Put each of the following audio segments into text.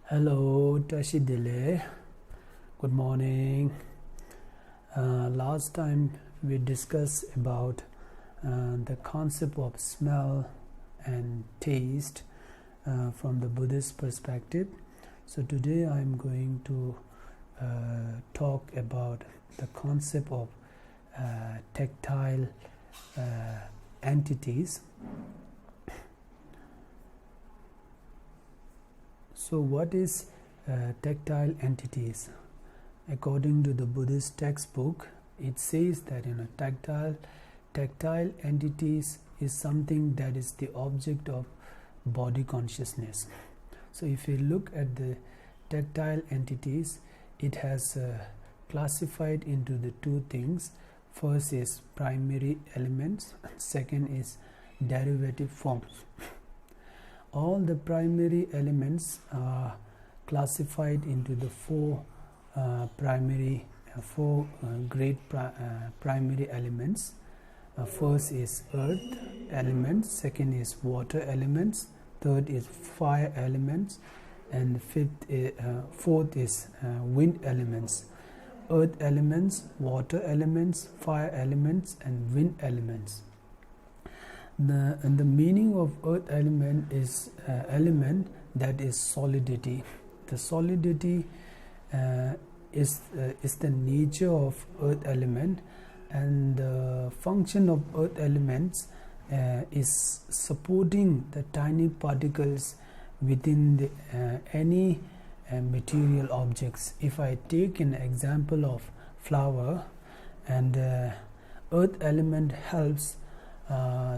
Hello, Tashidile. Good morning. Last time we discussed about the concept of smell and taste from the Buddhist perspective. So today I'm going to talk about the concept of tactile entities. So what is tactile entities? According to the Buddhist textbook, it says that tactile entities is something that is the object of body consciousness. So if you look at the tactile entities, it has classified into the two things. First is primary elements, second is derivative forms. All the primary elements are classified into the four great primary elements. First is earth elements, second is water elements, third is fire elements, and fourth is wind elements. Earth elements, water elements, fire elements, and wind elements. The meaning of earth element is element that is solidity. The solidity is the nature of earth element, and the function of earth elements is supporting the tiny particles within any material objects. If I take an example of flower, and earth element helps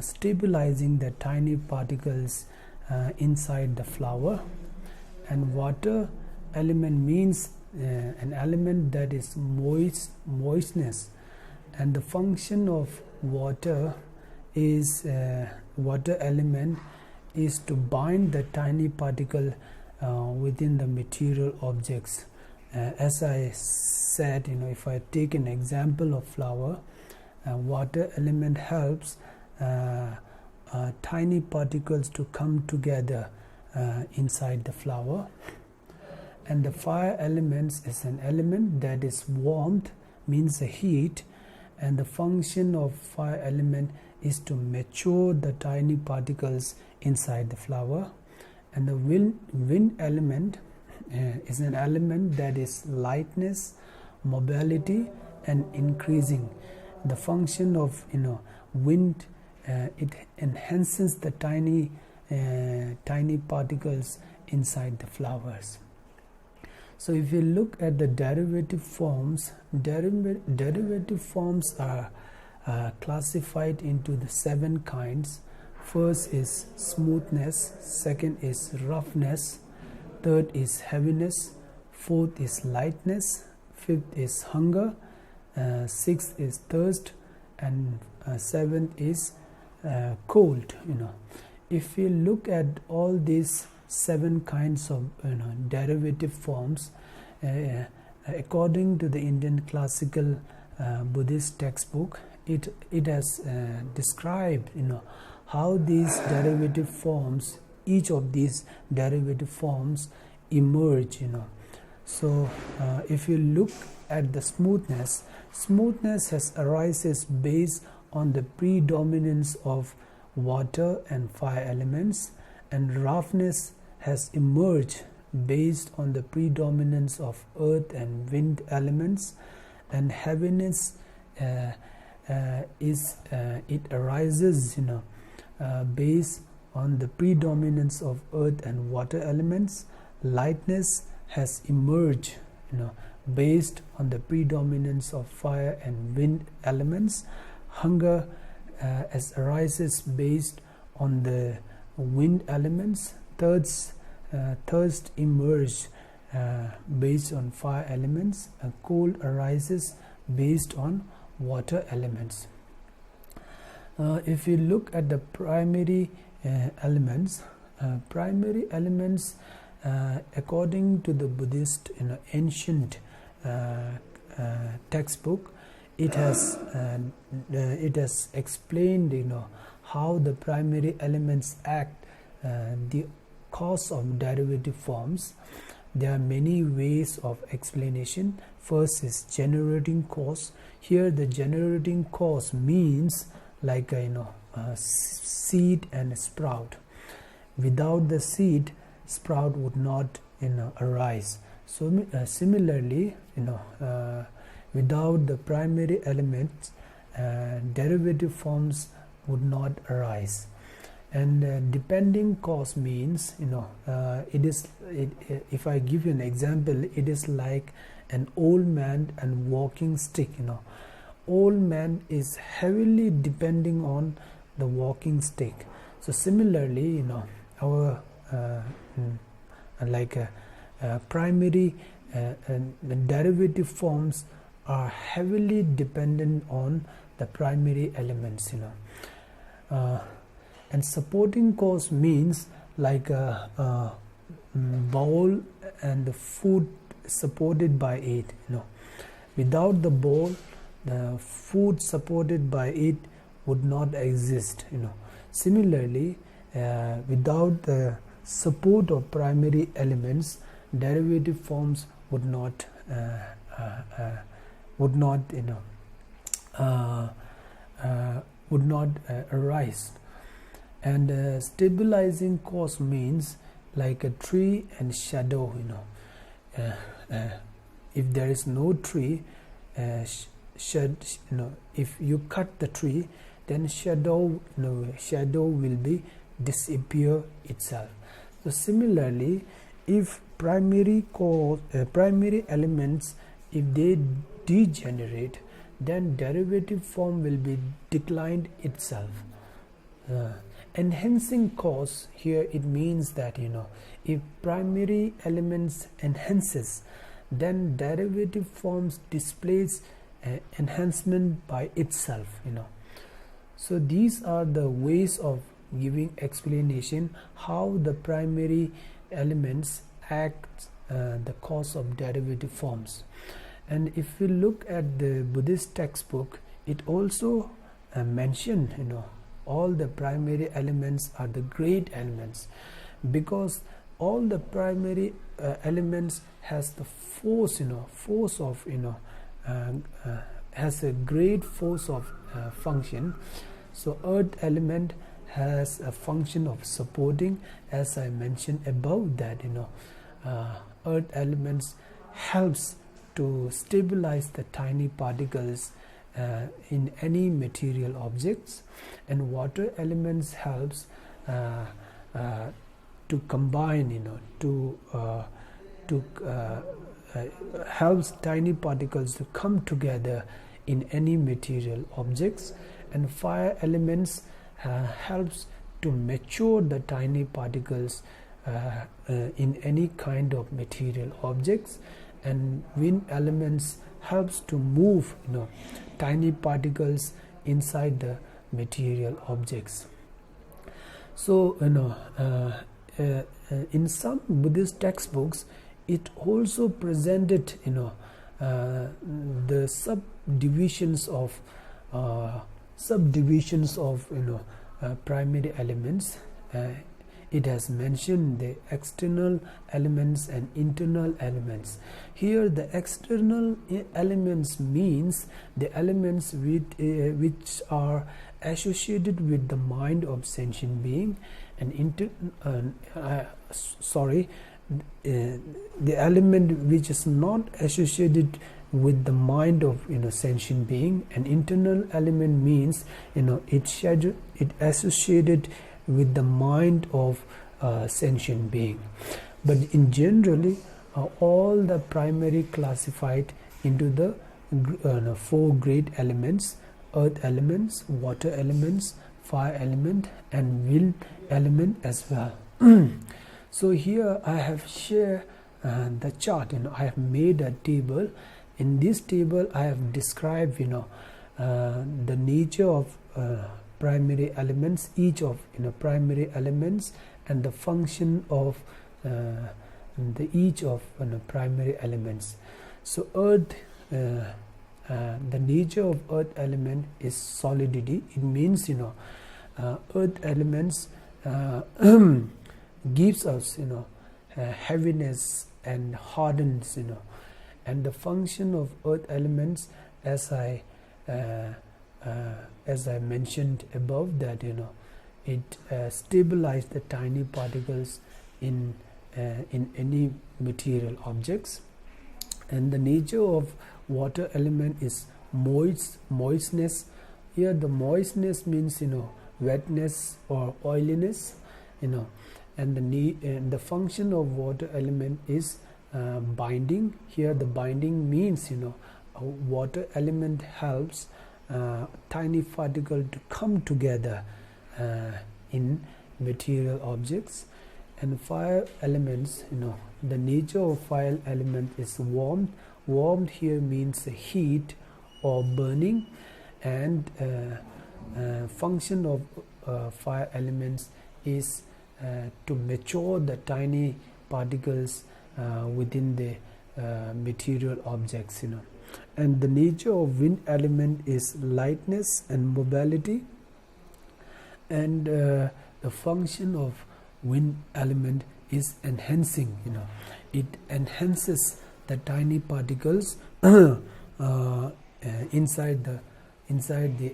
stabilizing the tiny particles inside the flower, and water element means an element that is moistness, and the function of water element is to bind the tiny particle within the material objects. As I said, if I take an example of flower, water element helps tiny particles to come together inside the flower, and the fire elements is an element that is warmth, means the heat, and the function of fire element is to mature the tiny particles inside the flower. And the wind element is an element that is lightness, mobility, and increasing. The function of wind, it enhances the tiny particles inside the flowers. So if you look at the derivative forms, derivative forms are classified into the 7 kinds. First is smoothness, second is roughness, third is heaviness, fourth is lightness, fifth is hunger, sixth is thirst, and seventh is cold. If you look at all these 7 kinds of derivative forms, according to the Indian classical Buddhist textbook, it has described how these derivative forms, each of these derivative forms emerge. So if you look at the smoothness arises based on the predominance of water and fire elements, and roughness has emerged based on the predominance of earth and wind elements, and heaviness it arises based on the predominance of earth and water elements. Lightness has emerged based on the predominance of fire and wind elements. Hunger arises based on the wind elements. Thirst emerged based on fire elements. Cold arises based on water elements. If you look at the primary elements, according to the Buddhist ancient textbook, it has explained how the primary elements act, the cause of derivative forms. there are many ways of explanation. First is generating cause. Here the generating cause means like a seed and a sprout. Without the seed, sprout would not arise. So similarly, without the primary elements, derivative forms would not arise. And depending cause means if I give you an example, it is like an old man and walking stick. Old man is heavily depending on the walking stick. So similarly, our primary and derivative forms are heavily dependent on the primary elements. And supporting cause means like a bowl and the food supported by it. Without the bowl, the food supported by it would not exist. Similarly, without the support of primary elements, derivative forms would not arise. And stabilizing cause means like a tree and shadow. If there is no tree, if you cut the tree, then shadow will be disappear itself. So similarly, if primary elements, if they degenerate, then derivative form will be declined itself. Enhancing cause, here it means that if primary elements enhances, then derivative forms displays enhancement by itself. So these are the ways of giving explanation how the primary elements act the cause of derivative forms. And if we look at the Buddhist textbook, it also mentioned all the primary elements are the great elements, because all the primary elements has the force of has a great force of function. So earth element has a function of supporting, as I mentioned above, that earth elements helps to stabilize the tiny particles in any material objects, and water elements helps to combine, helps tiny particles to come together in any material objects, and fire elements helps to mature the tiny particles in any kind of material objects, and wind elements helps to move tiny particles inside the material objects. So in some Buddhist textbooks, it also presented the subdivisions of primary elements. It has mentioned the external elements and internal elements. Here the external elements means the elements which are associated with the mind of sentient being, and the element which is not associated with the mind of sentient being. An internal element means it associated with the mind of sentient being. But in generally, all the primary classified into the four great elements: earth elements, water elements, fire element, and wind element as well. So here I have shared the chart. I have made a table. In this table I have described the nature of primary elements, each of primary elements, and the function of each of primary elements. So earth, the nature of earth element is solidity. It means earth elements gives us heaviness and hardens, and the function of earth elements, as I mentioned above, that it stabilizes the tiny particles in any material objects. And the nature of water element is moistness. Here the moistness means wetness or oiliness, and the function of water element is binding. Here the binding means a water element helps tiny particle to come together in material objects. And fire elements, the nature of fire element is warmth. Warmth here means heat or burning, and function of fire elements is to mature the tiny particles within the material objects, And the nature of wind element is lightness and mobility, and the function of wind element is enhancing. It enhances the tiny particles inside the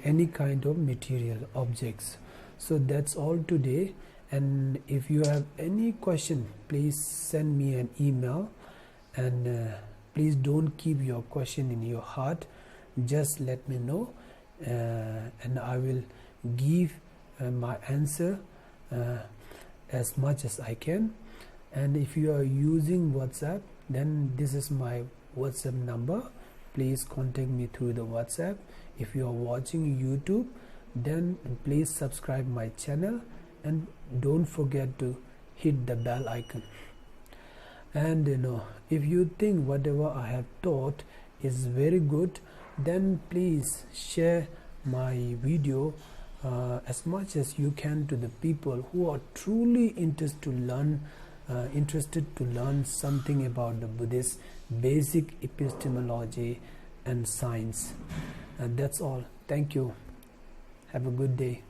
any kind of material objects. So that's all today, and if you have any question, please send me an email, and please don't keep your question in your heart, just let me know, and I will give my answer as much as I can. And if you are using WhatsApp, then this is my WhatsApp number. Please contact me through the WhatsApp. If you are watching YouTube, then please subscribe my channel, and don't forget to hit the bell icon. And if you think whatever I have taught is very good, then please share my video as much as you can to the people who are truly interested to learn something about the Buddhist basic epistemology and science. And that's all. Thank you. Have a good day.